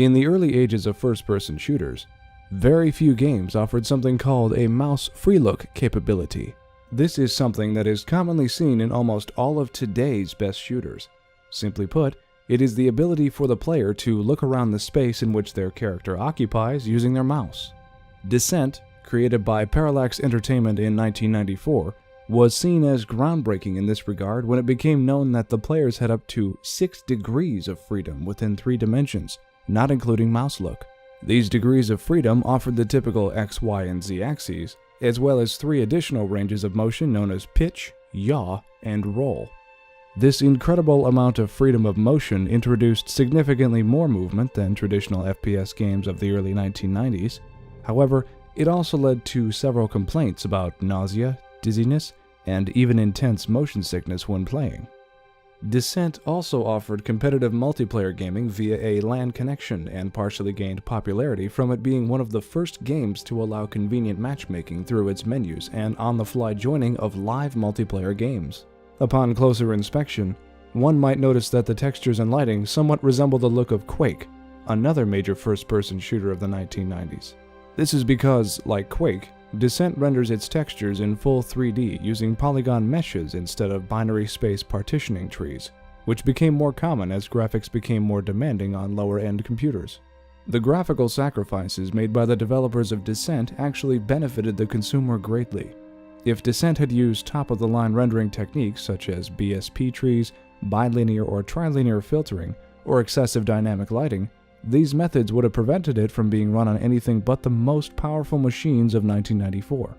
In the early ages of first-person shooters, very few games offered something called a mouse free-look capability. This is something that is commonly seen in almost all of today's best shooters. Simply put, it is the ability for the player to look around the space in which their character occupies using their mouse. Descent, created by Parallax Entertainment in 1994, was seen as groundbreaking in this regard when it became known that the players had up to 6 degrees of freedom within 3 dimensions, not including mouse look. These degrees of freedom offered the typical X, Y, and Z axes, as well as 3 additional ranges of motion known as pitch, yaw, and roll. This incredible amount of freedom of motion introduced significantly more movement than traditional FPS games of the early 1990s. However, it also led to several complaints about nausea, dizziness, and even intense motion sickness when playing. Descent also offered competitive multiplayer gaming via a LAN connection and partially gained popularity from it being one of the first games to allow convenient matchmaking through its menus and on-the-fly joining of live multiplayer games. Upon closer inspection, one might notice that the textures and lighting somewhat resemble the look of Quake, another major first-person shooter of the 1990s. This is because, like Quake, Descent renders its textures in full 3D using polygon meshes instead of binary space partitioning trees, which became more common as graphics became more demanding on lower-end computers. The graphical sacrifices made by the developers of Descent actually benefited the consumer greatly. If Descent had used top-of-the-line rendering techniques such as BSP trees, bilinear or trilinear filtering, or excessive dynamic lighting, these methods would have prevented it from being run on anything but the most powerful machines of 1994.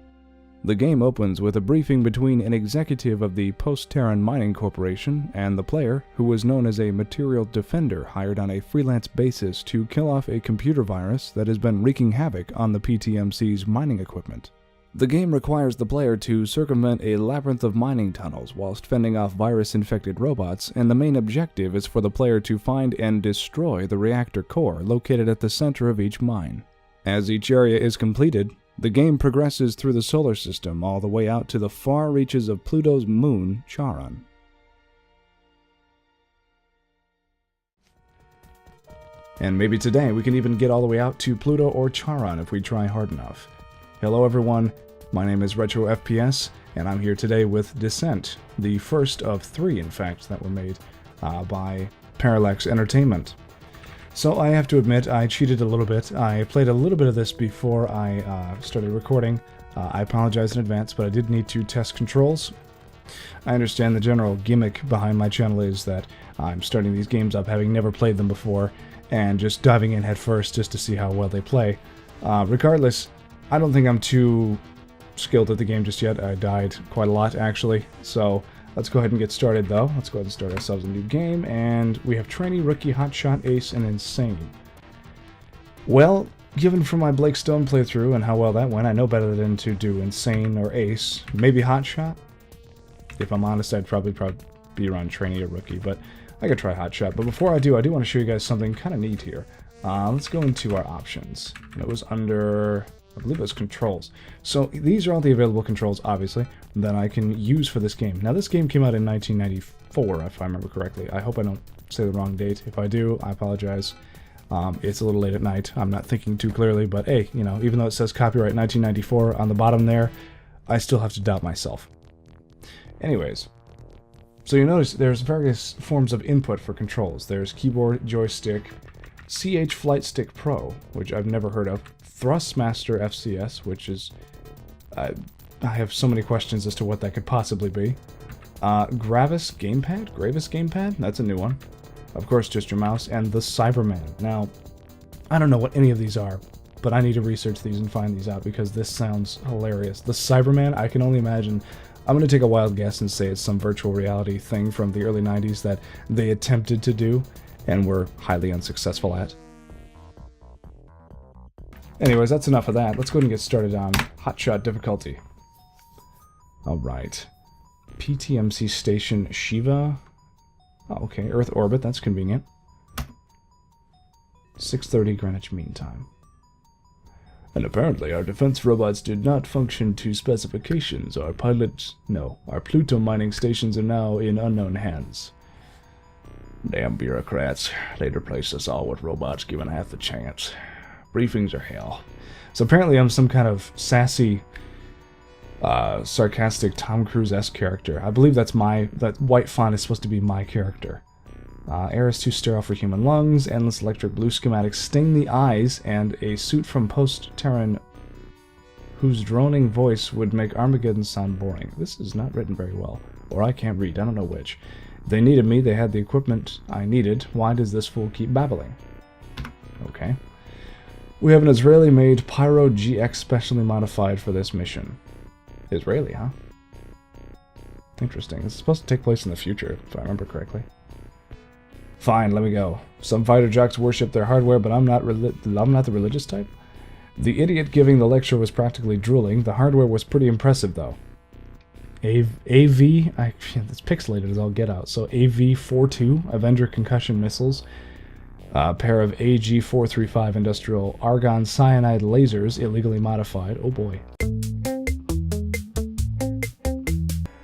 The game opens with a briefing between an executive of the Post-Terran Mining Corporation and the player, who was known as a material defender hired on a freelance basis to kill off a computer virus that has been wreaking havoc on the PTMC's mining equipment. The game requires the player to circumvent a labyrinth of mining tunnels whilst fending off virus-infected robots, and the main objective is for the player to find and destroy the reactor core located at the center of each mine. As each area is completed, the game progresses through the solar system all the way out to the far reaches of Pluto's moon, Charon. And maybe today we can even get all the way out to Pluto or Charon if we try hard enough. Hello everyone, my name is Retro FPS, and I'm here today with Descent, the first of 3 in fact that were made by Parallax Entertainment. So I have to admit, I cheated a little bit. I played a little bit of this before I started recording. I apologize in advance, but I did need to test controls. I understand the general gimmick behind my channel is that I'm starting these games up having never played them before, and just diving in head first just to see how well they play. Regardless, I don't think I'm too skilled at the game just yet. I died quite a lot, actually. So let's go ahead and get started, though. Let's go ahead and start ourselves a new game. And we have Trainee, Rookie, Hotshot, Ace, and Insane. Well, given from my Blake Stone playthrough and how well that went, I know better than to do Insane or Ace. Maybe Hotshot? If I'm honest, I'd probably be around Trainee or Rookie, but I could try Hotshot. But before I do want to show you guys something kind of neat here. Let's go into our options. And it was under, I believe it was controls. So these are all the available controls, obviously, that I can use for this game. Now this game came out in 1994, if I remember correctly. I hope I don't say the wrong date. If I do, I apologize. It's a little late at night. I'm not thinking too clearly, but hey, you know, even though it says copyright 1994 on the bottom there, I still have to doubt myself. Anyways, so you notice there's various forms of input for controls. There's keyboard, joystick, CH Flight Stick Pro, which I've never heard of, Thrustmaster FCS, which is, I have so many questions as to what that could possibly be. Gravis Gamepad, that's a new one. Of course, just your mouse, and the Cyberman. Now, I don't know what any of these are, but I need to research these and find these out because this sounds hilarious. The Cyberman, I can only imagine. I'm going to take a wild guess and say it's some virtual reality thing from the early 90s that they attempted to do and were highly unsuccessful at. Anyways, that's enough of that. Let's go ahead and get started on Hotshot difficulty. Alright. PTMC Station Shiva. Oh, okay, Earth orbit, that's convenient. 6:30 Greenwich Mean Time. And apparently our defense robots did not function to specifications. Our Pluto mining stations are now in unknown hands. Damn bureaucrats. They'd replace us all with robots given half the chance. Briefings are hell. So apparently I'm some kind of sassy, sarcastic Tom Cruise-esque character. I believe that white font is supposed to be my character. Air is too sterile for human lungs, endless electric blue schematics sting the eyes, and a suit from Post-Terran whose droning voice would make Armageddon sound boring. This is not written very well. Or I can't read, I don't know which. They needed me, they had the equipment I needed. Why does this fool keep babbling? Okay. We have an Israeli-made Pyro GX specially modified for this mission. Israeli, huh? Interesting. It's supposed to take place in the future, if I remember correctly. Fine, let me go. Some fighter jocks worship their hardware, but I'm not the religious type. The idiot giving the lecture was practically drooling. The hardware was pretty impressive, though. It's pixelated as all get out. So AV-42 Avenger concussion missiles, a pair of AG-435 industrial argon cyanide lasers illegally modified. Oh boy.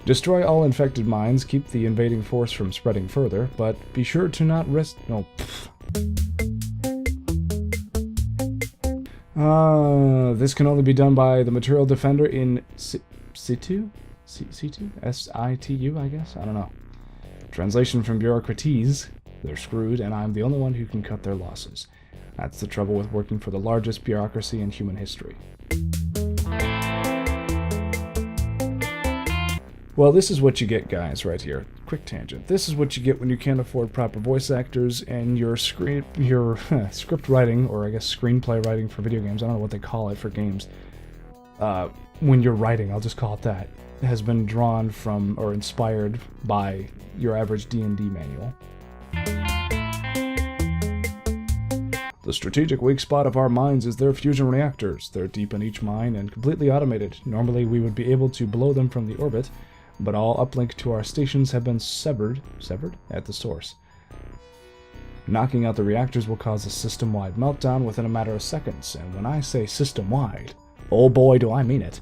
Destroy all infected mines, keep the invading force from spreading further, but be sure to not risk... No. This can only be done by the material defender in situ? C2? S-I-T-U, I guess? I don't know. Translation from bureaucraties. They're screwed, and I'm the only one who can cut their losses. That's the trouble with working for the largest bureaucracy in human history. Well, this is what you get, guys, right here. Quick tangent. This is what you get when you can't afford proper voice actors and your script writing, or I guess screenplay writing for video games, I don't know what they call it for games. When you're writing, I'll just call it that, has been drawn from or inspired by your average D&D manual. The strategic weak spot of our mines is their fusion reactors. They're deep in each mine and completely automated. Normally we would be able to blow them from the orbit, but all uplink to our stations have been severed at the source. Knocking out the reactors will cause a system-wide meltdown within a matter of seconds, and when I say system-wide, oh boy do I mean it.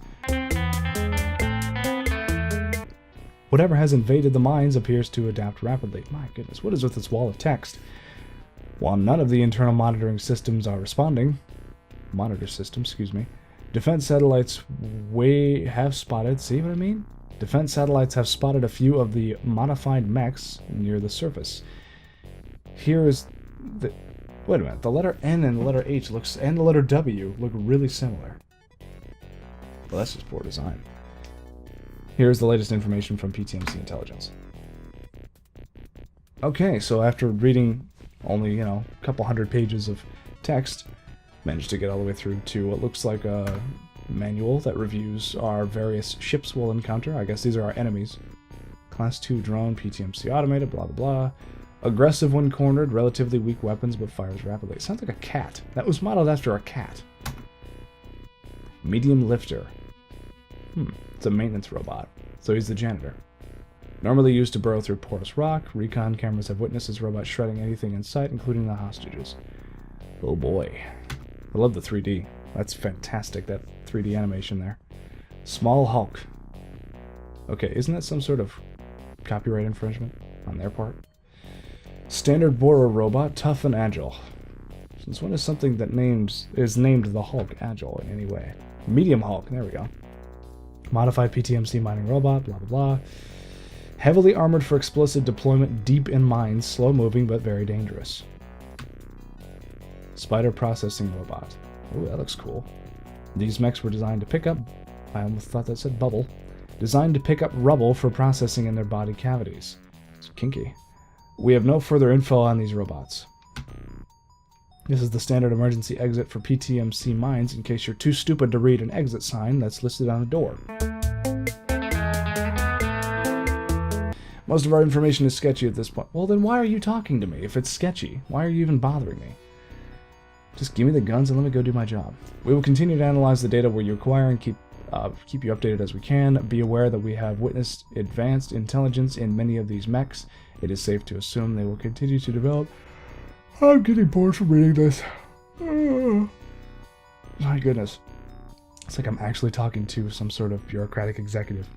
Whatever has invaded the mines appears to adapt rapidly. My goodness, what is with this wall of text? While none of the internal monitoring systems are responding, defense satellites have spotted, see what I mean? Defense satellites have spotted a few of the modified mechs near the surface. Here is the... Wait a minute, the letter N and the letter H and the letter W look really similar. Well, that's just poor design. Here's the latest information from PTMC Intelligence. Okay, so after reading only, a couple hundred pages of text, managed to get all the way through to what looks like a manual that reviews our various ships we'll encounter. I guess these are our enemies. Class 2 drone, PTMC automated, blah blah blah. Aggressive when cornered, relatively weak weapons but fires rapidly. It sounds like a cat. That was modeled after a cat. Medium lifter. It's a maintenance robot, so he's the janitor. Normally used to burrow through porous rock, recon cameras have witnessed this robot shredding anything in sight, including the hostages. Oh boy. I love the 3D. That's fantastic, that 3D animation there. Small Hulk. Okay, isn't that some sort of copyright infringement on their part? Standard Borer robot, tough and agile. Since when is something that is named the Hulk agile in any way? Medium Hulk, there we go. Modified PTMC mining robot, blah blah blah. Heavily armored for explosive deployment deep in mines, slow moving but very dangerous. Spider processing robot. Ooh, that looks cool. These mechs were designed to pick up, I almost thought that said bubble, designed to pick up rubble for processing in their body cavities. It's kinky. We have no further info on these robots. This is the standard emergency exit for PTMC mines in case you're too stupid to read an exit sign that's listed on the door. Most of our information is sketchy at this point. Well, then why are you talking to me if it's sketchy? Why are you even bothering me? Just give me the guns and let me go do my job. We will continue to analyze the data we acquire and keep you updated as we can. Be aware that we have witnessed advanced intelligence in many of these mechs. It is safe to assume they will continue to develop. I'm getting bored from reading this. My goodness. It's like I'm actually talking to some sort of bureaucratic executive.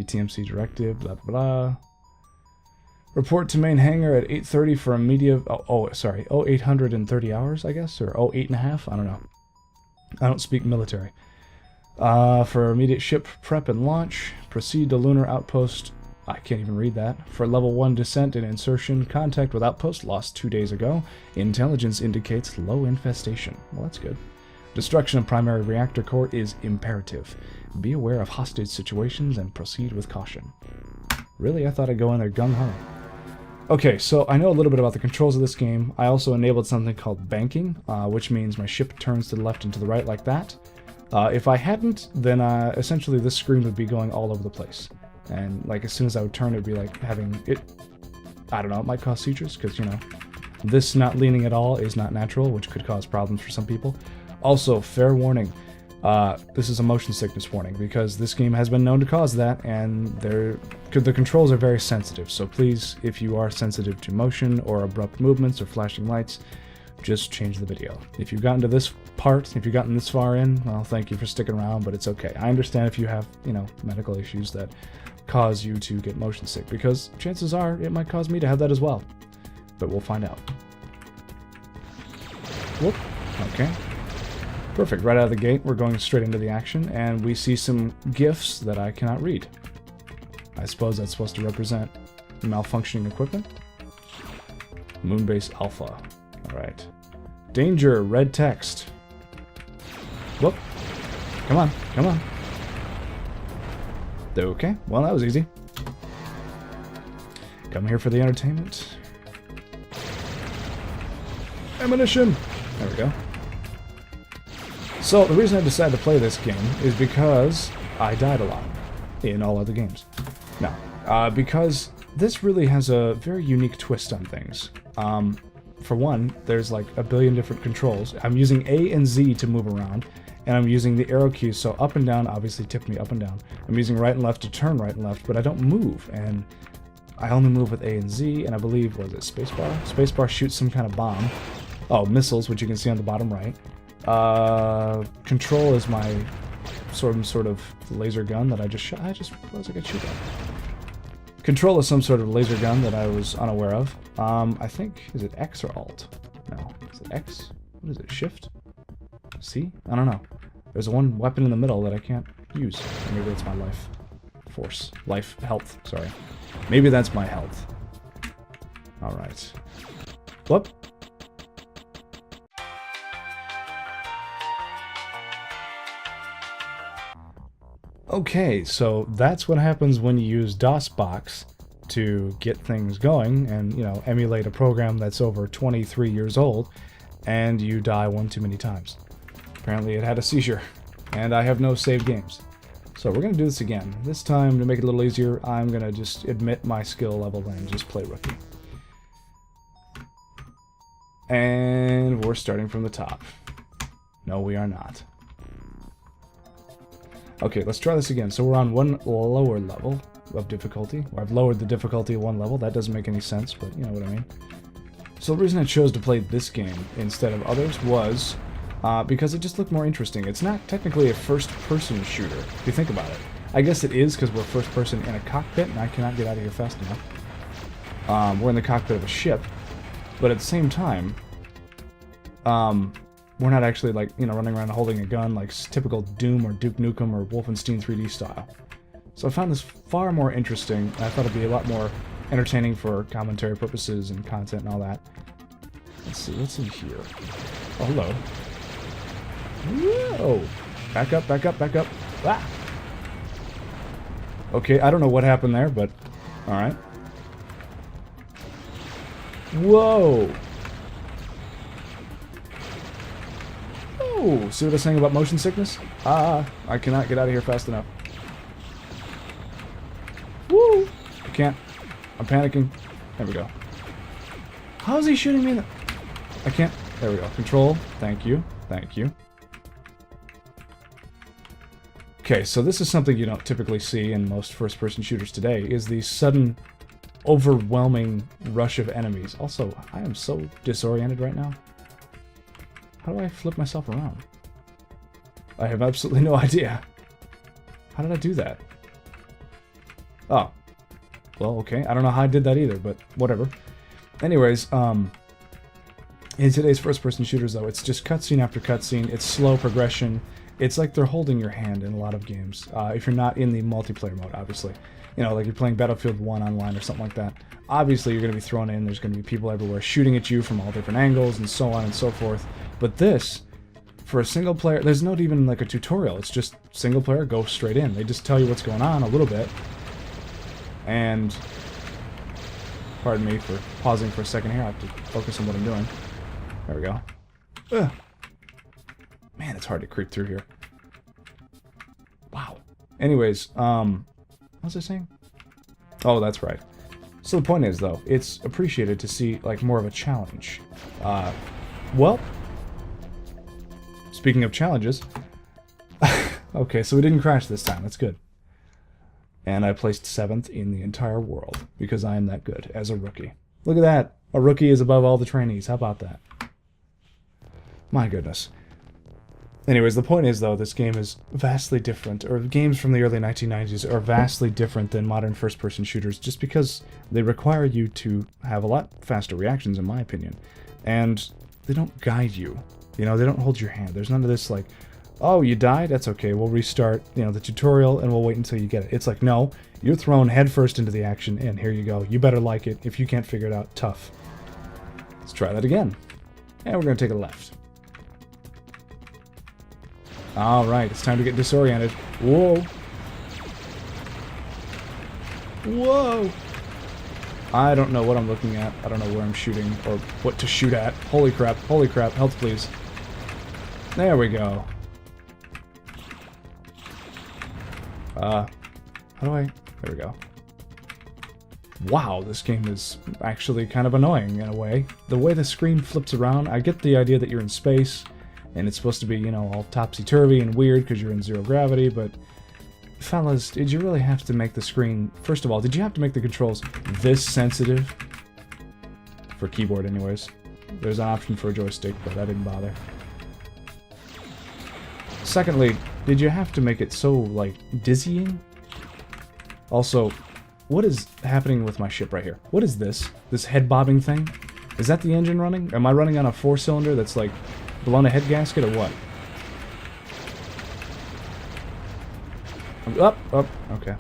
TMC directive, blah, blah. Report to main hangar at 8:30 for immediate... sorry. 0830 hours, I guess? Or 08.5? I don't know. I don't speak military. For immediate ship prep and launch. Proceed to lunar outpost... I can't even read that. For level 1 descent and insertion, contact with outpost lost 2 days ago. Intelligence indicates low infestation. Well, that's good. Destruction of primary reactor core is imperative. Be aware of hostage situations and proceed with caution. Really? I thought I'd go in there gung-ho. Okay, so I know a little bit about the controls of this game. I also enabled something called banking, which means my ship turns to the left and to the right like that. If I hadn't, then essentially this screen would be going all over the place. And like as soon as I would turn, it would be like having it... I don't know, it might cause seizures, because, you know, this not leaning at all is not natural, which could cause problems for some people. Also, fair warning, this is a motion sickness warning, because this game has been known to cause that, and the controls are very sensitive, so please, if you are sensitive to motion or abrupt movements or flashing lights, just change the video. If you've gotten to this part, if you've gotten this far in, well, thank you for sticking around, but it's okay. I understand if you have, you know, medical issues that cause you to get motion sick, because chances are it might cause me to have that as well. But we'll find out. Whoop. Okay. Perfect. Right out of the gate, we're going straight into the action, and we see some GIFs that I cannot read. I suppose that's supposed to represent malfunctioning equipment. Moonbase Alpha. Alright. Danger, red text. Whoop. Come on, come on. Okay, well that was easy. Come here for the entertainment. Ammunition! There we go. So, the reason I decided to play this game is because I died a lot in all other games. Now, because this really has a very unique twist on things. For one, there's like a billion different controls. I'm using A and Z to move around, and I'm using the arrow keys, so up and down obviously tip me up and down. I'm using right and left to turn right and left, but I don't move, and I only move with A and Z, and I believe, what is it, spacebar? Spacebar shoots some kind of bomb. Oh, missiles, which you can see on the bottom right. Control is my sort of laser gun that I just shot. I just realized I could shoot that. Control is some sort of laser gun that I was unaware of. I think, is it X or Alt? No, is it X? What is it, Shift? C? I don't know. There's one weapon in the middle that I can't use. Maybe it's my life force. Life, health, sorry. Maybe that's my health. Alright. Whoop. Okay, so that's what happens when you use DOSBox to get things going and, you know, emulate a program that's over 23 years old, and you die one too many times. Apparently it had a seizure, and I have no saved games. So we're going to do this again. This time, to make it a little easier, I'm going to just admit my skill level and just play rookie. And we're starting from the top. No, we are not. Okay, let's try this again. So we're on one lower level of difficulty. Or I've lowered the difficulty one level. That doesn't make any sense, but you know what I mean. So the reason I chose to play this game instead of others was because it just looked more interesting. It's not technically a first-person shooter, if you think about it. I guess it is because we're first-person in a cockpit, and I cannot get out of here fast enough. We're in the cockpit of a ship, but at the same time, we're not actually, like, you know, running around holding a gun like typical Doom or Duke Nukem or Wolfenstein 3D style. So I found this far more interesting, and I thought it'd be a lot more entertaining for commentary purposes and content and all that. Let's see, what's in here? Oh, hello. Whoa! Back up, back up, back up. Ah! Okay, I don't know what happened there, but alright. Whoa! Oh, see what I was saying about motion sickness? I cannot get out of here fast enough. Woo! I can't. I'm panicking. There we go. How is he shooting me in the... I can't. There we go. Control. Thank you. Thank you. Okay, so this is something you don't typically see in most first-person shooters today, is the sudden, overwhelming rush of enemies. Also, I am so disoriented right now. How do I flip myself around? I have absolutely no idea. How did I do that? Oh. Well, okay. I don't know how I did that either, but whatever. Anyways, in today's first-person shooters, though, it's just cutscene after cutscene. It's slow progression. It's like they're holding your hand in a lot of games. If you're not in the multiplayer mode, obviously. You know, like you're playing Battlefield 1 online or something like that. Obviously, you're going to be thrown in. There's going to be people everywhere shooting at you from all different angles and so on and so forth. But this, for a single player, there's not even like a tutorial. It's just single player, go straight in. They just tell you what's going on a little bit. And pardon me for pausing for a second here. I have to focus on what I'm doing. There we go. Ugh. Man, it's hard to creep through here. Wow. Anyways, what was I saying? Oh, that's right. So the point is, though, it's appreciated to see, like, more of a challenge. Well, speaking of challenges, okay, so we didn't crash this time. That's good. And I placed 7th in the entire world, because I am that good, as a rookie. Look at that! A rookie is above all the trainees. How about that? My goodness. Anyways, the point is, though, this game is vastly different, or games from the early 1990s are vastly different than modern first-person shooters, just because they require you to have a lot faster reactions, in my opinion. And they don't guide you. You know, they don't hold your hand. There's none of this, like, oh, you died? That's okay. We'll restart, you know, the tutorial, and we'll wait until you get it. It's like, no, you're thrown headfirst into the action, and here you go. You better like it. If you can't figure it out, tough. Let's try that again. And we're going to take a left. Alright, it's time to get disoriented. Whoa. Whoa. I don't know what I'm looking at. I don't know where I'm shooting or what to shoot at. Holy crap, health please. There we go. How do I... There we go. Wow, this game is actually kind of annoying in a way. The way the screen flips around, I get the idea that you're in space, and it's supposed to be, you know, all topsy-turvy and weird because you're in zero gravity, but fellas, did you really have to make the screen... First of all, did you have to make the controls this sensitive? For keyboard, anyways. There's an option for a joystick, but I didn't bother. Secondly, did you have to make it so, like, dizzying? Also, what is happening with my ship right here? What is this? This head-bobbing thing? Is that the engine running? Am I running on a 4-cylinder that's, like, blown a head gasket or what? Up, okay.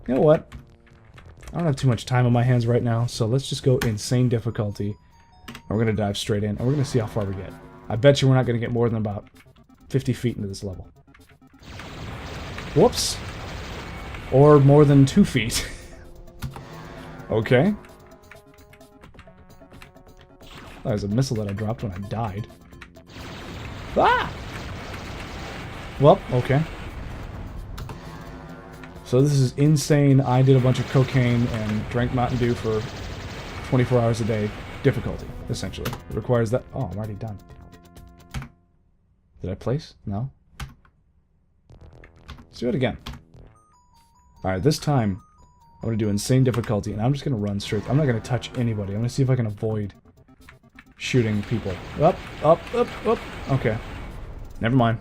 You know what? I don't have too much time on my hands right now, so let's just go insane difficulty. And we're gonna dive straight in, and we're gonna see how far we get. I bet you we're not gonna get more than about 50 feet into this level. Whoops. Or more than 2 feet. Okay. That was a missile that I dropped when I died. Ah! Well, okay. So this is insane. I did a bunch of cocaine and drank Mountain Dew for 24 hours a day. Difficulty, essentially. It requires that... Oh, I'm already done. Did I place? No? Let's do it again. Alright, this time I'm going to do insane difficulty, and I'm just going to run straight. I'm not going to touch anybody. I'm going to see if I can avoid shooting people. Up. Okay. Never mind.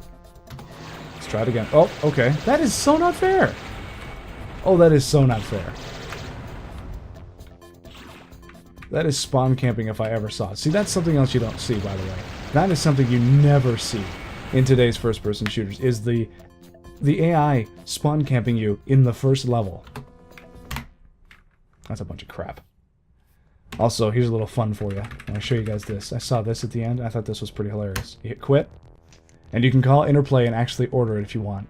Let's try it again. Oh, okay. That is so not fair. Oh, that is so not fair. That is spawn camping if I ever saw it. See, that's something else you don't see, by the way. That is something you never see in today's first-person shooters, is the AI spawn camping you in the first level. That's a bunch of crap. Also, here's a little fun for you. I'm going to show you guys this. I saw this at the end. I thought this was pretty hilarious. You hit quit, and you can call Interplay and actually order it if you want.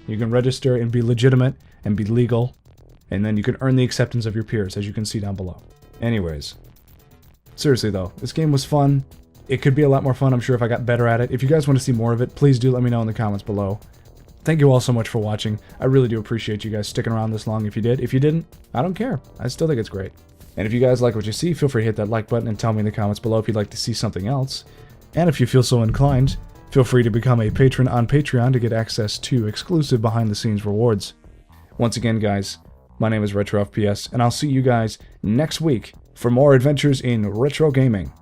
You can register and be legitimate and be legal, and then you can earn the acceptance of your peers, as you can see down below. Anyways, seriously though, this game was fun. It could be a lot more fun, I'm sure, if I got better at it. If you guys want to see more of it, please do let me know in the comments below. Thank you all so much for watching. I really do appreciate you guys sticking around this long if you did. If you didn't, I don't care. I still think it's great. And if you guys like what you see, feel free to hit that like button and tell me in the comments below if you'd like to see something else. And if you feel so inclined, feel free to become a patron on Patreon to get access to exclusive behind-the-scenes rewards. Once again, guys, my name is RetroFPS, and I'll see you guys next week for more adventures in retro gaming.